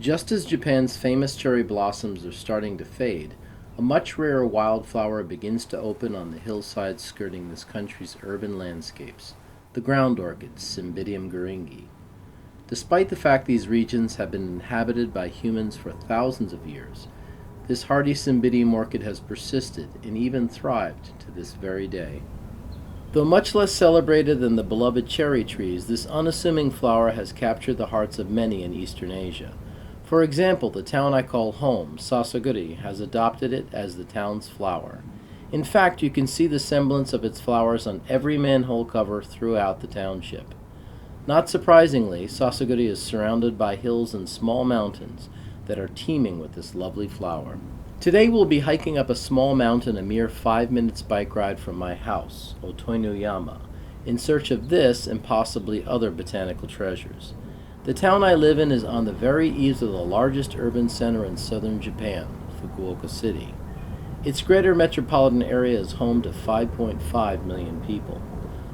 Just as Japan's famous cherry blossoms are starting to fade, a much rarer wildflower begins to open on the hillsides skirting this country's urban landscapes, the ground orchid, Cymbidium goeringii. Despite the fact these regions have been inhabited by humans for thousands of years, this hardy Cymbidium orchid has persisted and even thrived to this very day. Though much less celebrated than the beloved cherry trees, this unassuming flower has captured the hearts of many in Eastern Asia. For example, the town I call home, Sasaguri, has adopted it as the town's flower. In fact, you can see the semblance of its flowers on every manhole cover throughout the township. Not surprisingly, Sasaguri is surrounded by hills and small mountains that are teeming with this lovely flower. Today we'll be hiking up a small mountain a mere 5 minutes bike ride from my house, Uyama, in search of this and possibly other botanical treasures. The town I live in is on the very eaves of the largest urban center in southern Japan, Fukuoka City. Its greater metropolitan area is home to 5.5 million people.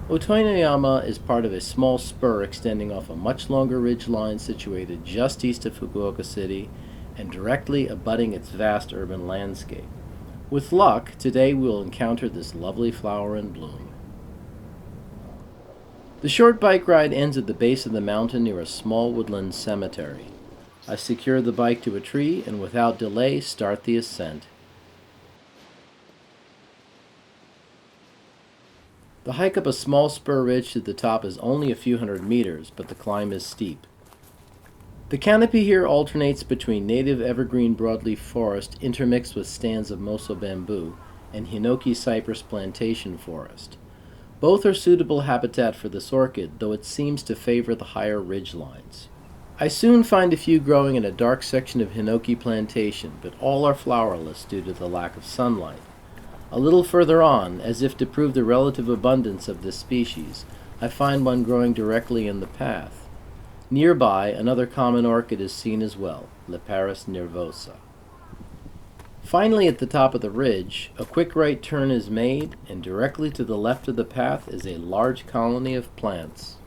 Uyama is part of a small spur extending off a much longer ridge line situated just east of Fukuoka City and directly abutting its vast urban landscape. With luck, today we'll encounter this lovely flower in bloom. The short bike ride ends at the base of the mountain near a small woodland cemetery. I secure the bike to a tree and without delay start the ascent. The hike up a small spur ridge to the top is only a few hundred meters, but the climb is steep. The canopy here alternates between native evergreen broadleaf forest intermixed with stands of moso bamboo and hinoki cypress plantation forest. Both are suitable habitat for this orchid, though it seems to favor the higher ridge lines. I soon find a few growing in a dark section of hinoki plantation, but all are flowerless due to the lack of sunlight. A little further on, as if to prove the relative abundance of this species, I find one growing directly in the path. Nearby, another common orchid is seen as well, Leparis nervosa. Finally, at the top of the ridge, a quick right turn is made, and directly to the left of the path is a large colony of plants.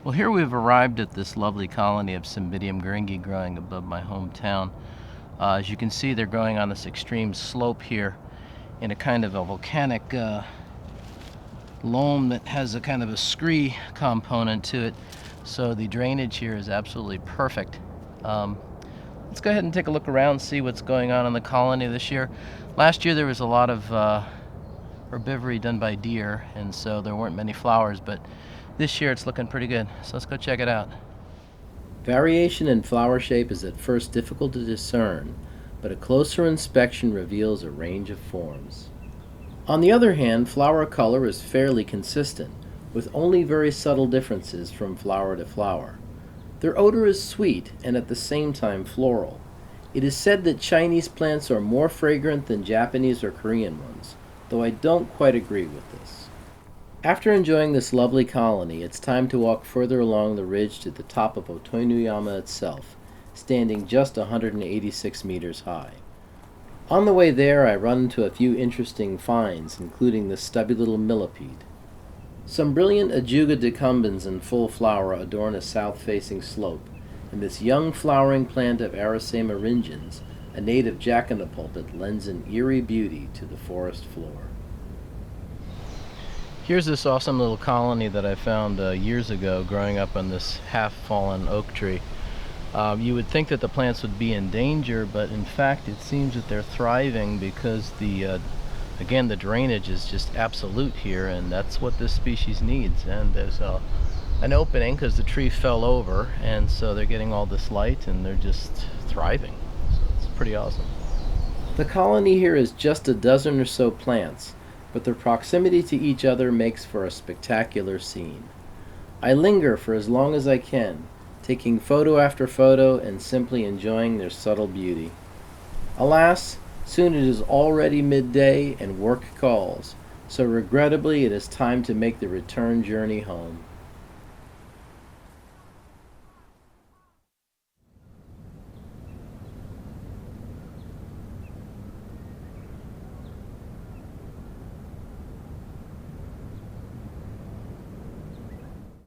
Well, here we've arrived at this lovely colony of Cymbidium goeringii growing above my hometown. As you can see, they're growing on this extreme slope here in a kind of a volcanic loam that has a kind of a scree component to it. So the drainage here is absolutely perfect. Let's go ahead and take a look around and see what's going on in the colony this year. Last year there was a lot of herbivory done by deer, and so there weren't many flowers, but this year it's looking pretty good. So let's go check it out. Variation in flower shape is at first difficult to discern, but a closer inspection reveals a range of forms. On the other hand, flower color is fairly consistent, with only very subtle differences from flower to flower. Their odor is sweet and at the same time floral. It is said that Chinese plants are more fragrant than Japanese or Korean ones, though I don't quite agree with this. After enjoying this lovely colony, it's time to walk further along the ridge to the top of Uyama itself, standing just 186 meters high. On the way there, I run into a few interesting finds, including this stubby little millipede. Some brilliant Ajuga decumbens in full flower adorn a south-facing slope, and this young flowering plant of Aracema ringens, a native jack-in-the-pulpit, lends an eerie beauty to the forest floor. Here's this awesome little colony that I found years ago growing up on this half-fallen oak tree. You would think that the plants would be in danger, but in fact it seems that they're thriving because again, the drainage is just absolute here, and that's what this species needs. And there's an opening because the tree fell over, and so they're getting all this light and they're just thriving. So it's pretty awesome. The colony here is just a dozen or so plants, but their proximity to each other makes for a spectacular scene. I linger for as long as I can, taking photo after photo and simply enjoying their subtle beauty. Alas, soon it is already midday and work calls, so regrettably it is time to make the return journey home.